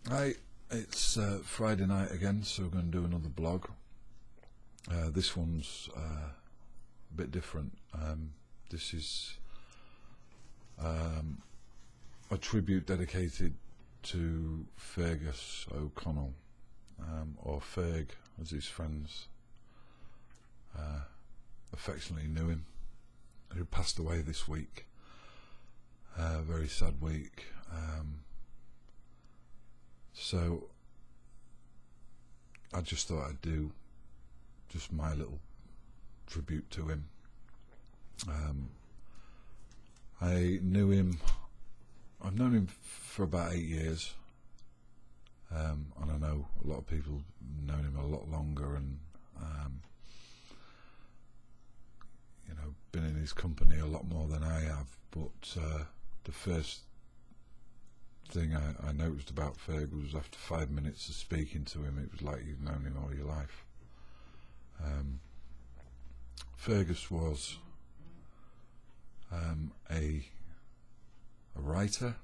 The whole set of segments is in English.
Hi, it's Friday night again, so we're going to do another blog. This one's a bit different. This is a tribute dedicated to Fergus O'Connell, or Ferg as his friends affectionately knew him, who passed away this week. Very sad week. So I just thought I'd do just my little tribute to him. I've known him for about 8 years, and I know a lot of people have known him a lot longer, and been in his company a lot more than I have. But the first thing I noticed about Ferg was after 5 minutes of speaking to him, it was like you'd known him all your life. Fergus was a writer.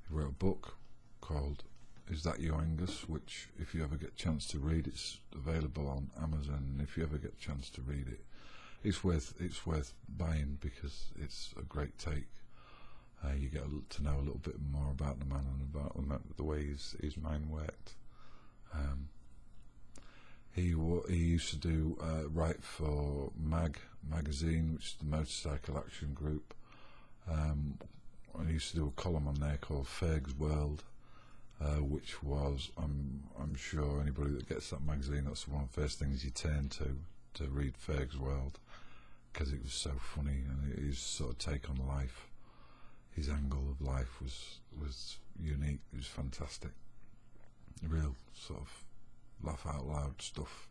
He wrote a book called Is That You, Angus, which, if you ever get a chance to read, it's available on Amazon, and if you ever get a chance to read it, it's worth buying, because it's a great take. You get to know a little bit more about the man and about the way his mind worked. He used to do write for magazine, which is the Motorcycle Action Group. And he used to do a column on there called Ferg's World, which was, I'm sure anybody that gets that magazine, that's one of the first things you turn to read Ferg's World, because it was so funny, and his sort of take on life, his angle of life was unique. It was fantastic, real sort of laugh out loud stuff.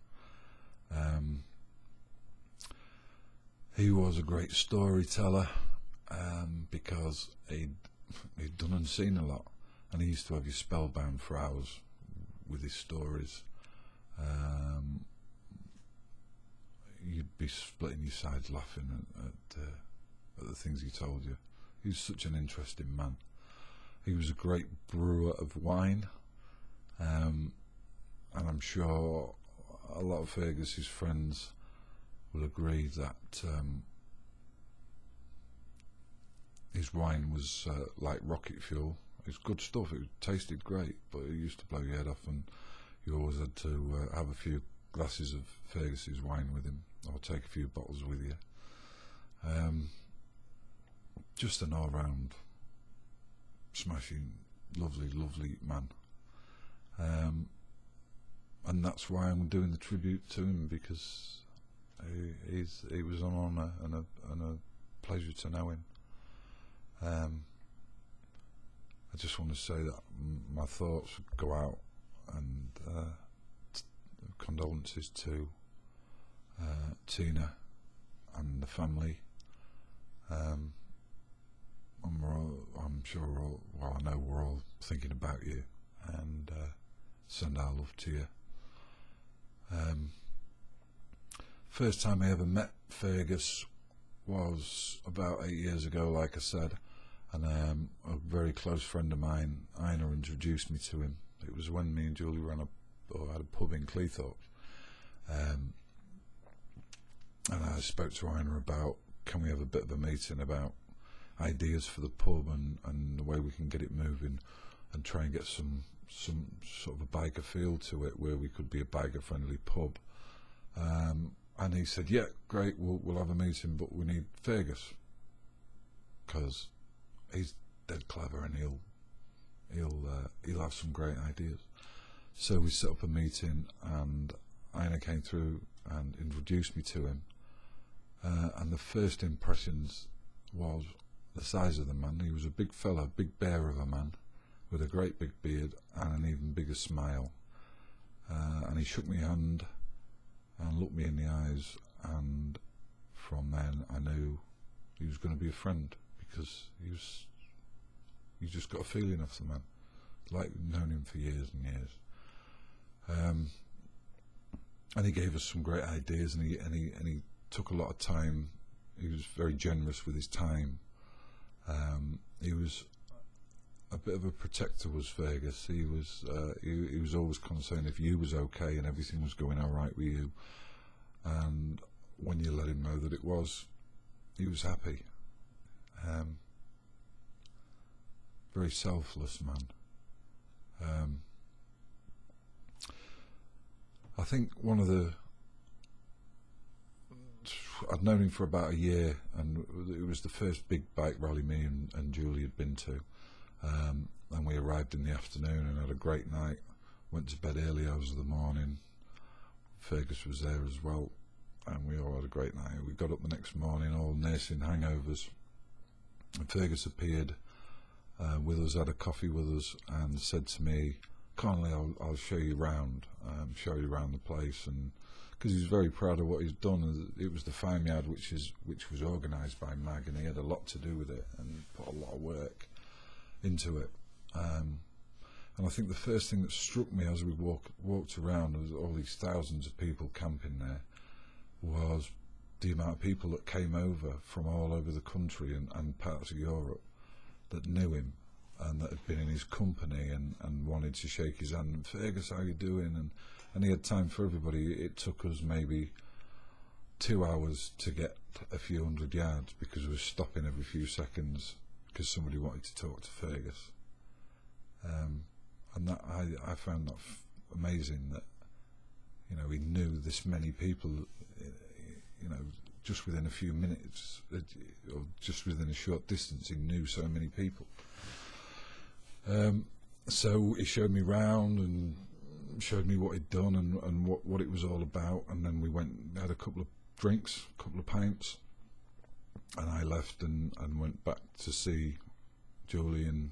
He was a great storyteller, because he'd done and seen a lot, and he used to have you spellbound for hours with his stories. You'd be splitting your sides laughing at the things he told you. He was such an interesting man. He was a great brewer of wine, and I'm sure a lot of Fergus's friends will agree that his wine was like rocket fuel. It's good stuff. It tasted great, but it used to blow your head off, and you always had to have a few glasses of Fergus's wine with him, or take a few bottles with you. Just an all-round smashing, lovely man. And that's why I'm doing the tribute to him, because he was an honour and a pleasure to know him. I just want to say that my thoughts go out, and condolences to Tina and the family. I'm sure I know we're all thinking about you, and send our love to you. First time I ever met Fergus was about 8 years ago, like I said, and a very close friend of mine, Ina, introduced me to him. It was when me and Julie had a pub in Cleethorpes, and I spoke to Ina about, can we have a bit of a meeting about ideas for the pub and the way we can get it moving, and try and get some sort of a biker feel to it, where we could be a biker friendly pub. And he said, yeah, great, we'll have a meeting, but we need Fergus, because he's dead clever, and he'll have some great ideas. So we set up a meeting, and Ina came through and introduced me to him, and the first impressions was the size of the man. He was a big fella, big bear of a man, with a great big beard and an even bigger smile. And he shook my hand and looked me in the eyes, and from then I knew he was going to be a friend, because you just got a feeling of the man, like known him for years and years. And he gave us some great ideas, and he took a lot of time. He was very generous with his time. He was a bit of a protector, was Fergus. He was always concerned if you was okay and everything was going all right with you, and when you let him know that it was, he was happy. Very selfless man. I think one of the, I'd known him for about a year, and it was the first big bike rally me and Julie had been to, and we arrived in the afternoon and had a great night. Went to bed early hours of the morning. Fergus was there as well, and we all had a great night. We got up the next morning all nursing hangovers, and Fergus appeared with us, had a coffee with us, and said to me, "Connolly, I'll show you around the place," and because he's very proud of what he's done. It was the farmyard which was organised by Mag, and he had a lot to do with it and put a lot of work into it. And I think the first thing that struck me as we walked around, as all these thousands of people camping there, was the amount of people that came over from all over the country and parts of Europe that knew him and that had been in his company and wanted to shake his hand. "Fergus, how you doing?" And he had time for everybody. It took us maybe 2 hours to get a few hundred yards, because we were stopping every few seconds because somebody wanted to talk to Fergus. And that I found that amazing, that, you know, he knew this many people, you know, just within a few minutes, or just within a short distance, he knew so many people. So he showed me round and showed me what he'd done and what it was all about, and then we went and had a couple of drinks, a couple of pints, and I left and went back to see Julie and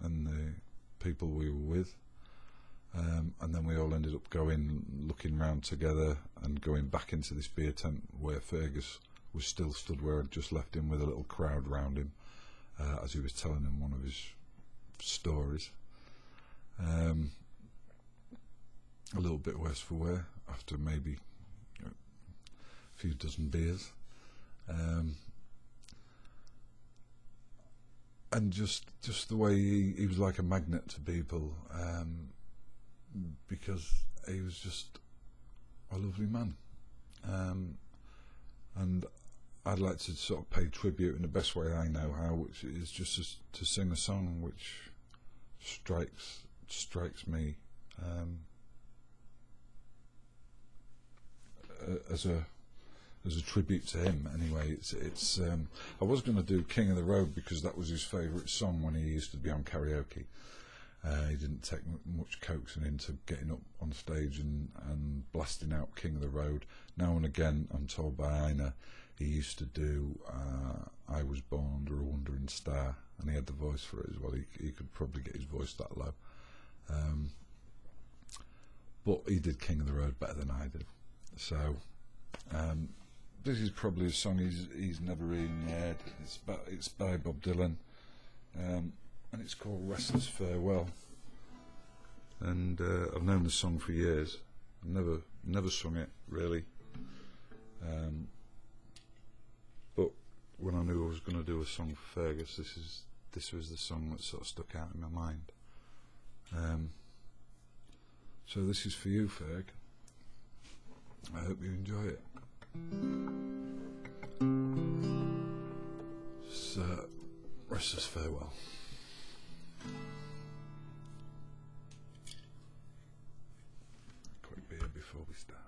the people we were with, and then we all ended up looking round together and going back into this beer tent where Fergus was still stood, where I'd just left him, with a little crowd round him as he was telling them one of his stories. A little bit worse for wear after maybe a few dozen beers, and just the way he was like a magnet to people, because he was just a lovely man, and I'd like to sort of pay tribute in the best way I know how, which is just to sing a song which strikes me as a tribute to him. Anyway, it's I was going to do King of the Road, because that was his favourite song when he used to be on karaoke. He didn't take much coaxing into getting up on stage and blasting out King of the Road. Now and again, I'm told by Ina, he used to do I Was Born Under a Wandering Star, and he had the voice for it as well. He could probably get his voice that low, but he did King of the Road better than I did. So this is probably a song he's never even heard. It's by Bob Dylan, and it's called Restless Farewell. And I've known the song for years. I've never sung it really, but when I knew I was going to do a song for Fergus, this was the song that sort of stuck out in my mind. So this is for you, Ferg. I hope you enjoy it. So, Restless Farewell. Quick beer before we start.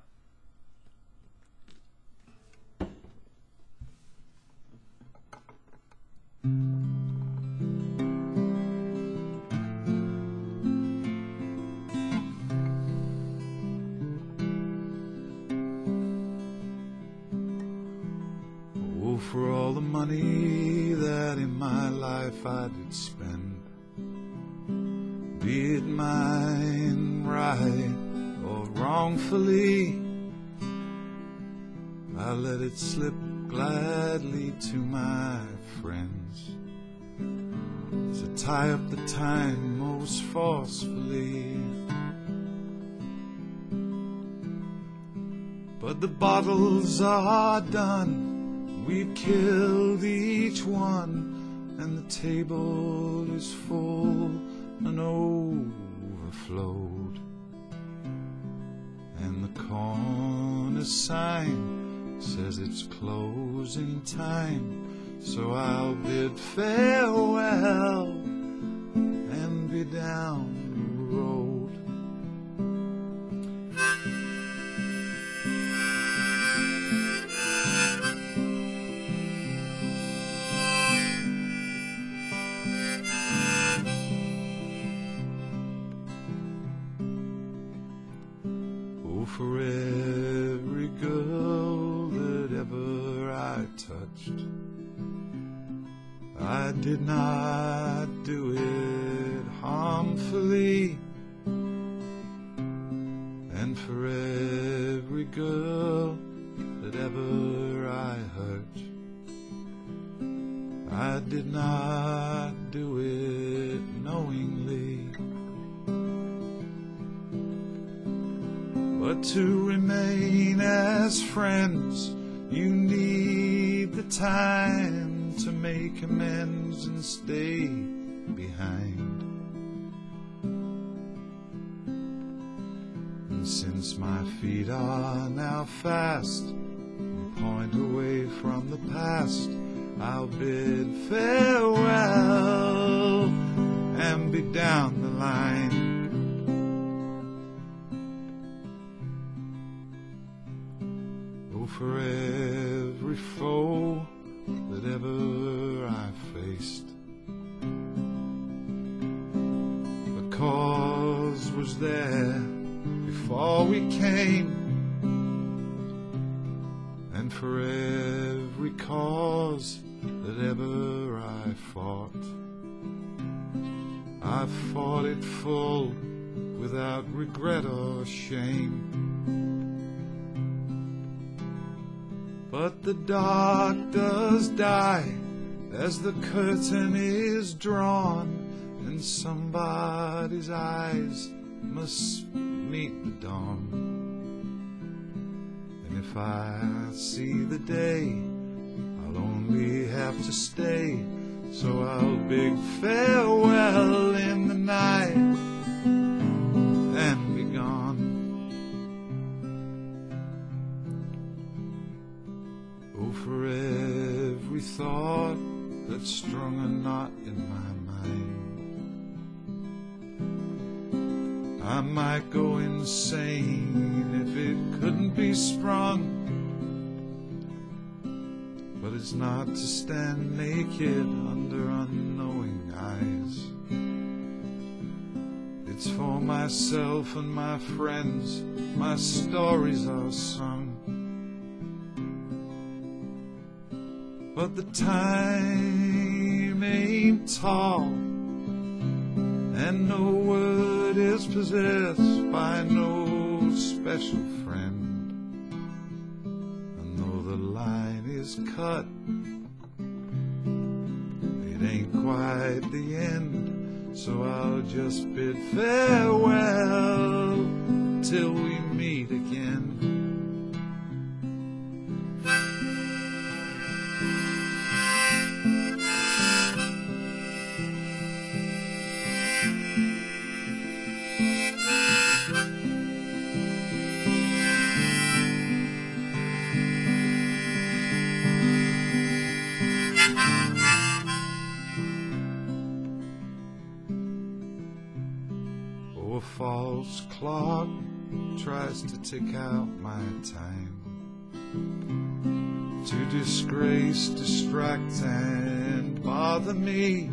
For all the money that in my life I did spend, be it mine right or wrongfully, I let it slip gladly to my friends to tie up the time most forcefully. But the bottles are done, we've killed each one, and the table is full and overflowed, and the corner sign says it's closing time. So I'll bid farewell and be down the road. Oh, for every girl that ever I touched, I did not do it harmfully, and for every girl that ever I hurt, I did not do it knowingly. But to remain as friends, you need the time to make amends and stay behind. And since my feet are now fast and point away from the past, I'll bid farewell and be down the line. Oh, for every foe that ever I faced, the cause was there before we came, and for every cause that ever I fought it full without regret or shame. But the dark does die as the curtain is drawn, and somebody's eyes must meet the dawn. And if I see the day, I'll only have to stay, so I'll bid farewell in the night and be gone. Oh, for every thought that strung a knot in my mind, I might go insane if it couldn't be sprung. But it's not to stand naked under unknowing eyes. It's for myself and my friends my stories are sung. But the time ain't tall, and no word is possessed by no special friend. And though the line is cut, it ain't quite the end, so I'll just bid farewell till we meet again. A false clock tries to tick out my time, to disgrace, distract, and bother me.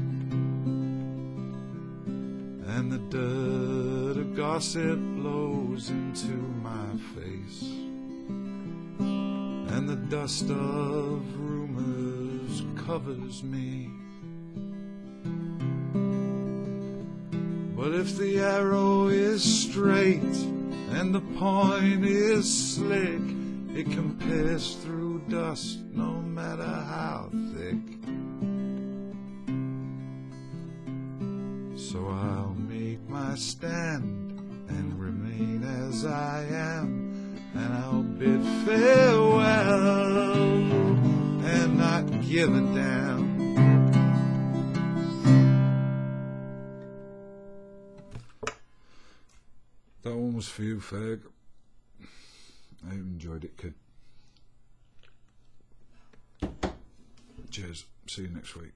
And the dirt of gossip blows into my face, and the dust of rumors covers me. But if the arrow is straight and the point is slick, it can pierce through dust no matter how thick. So I'll make my stand and remain as I am, and I'll bid farewell and not give a damn. That one was for you, Ferg. I enjoyed it, kid. Cheers. See you next week.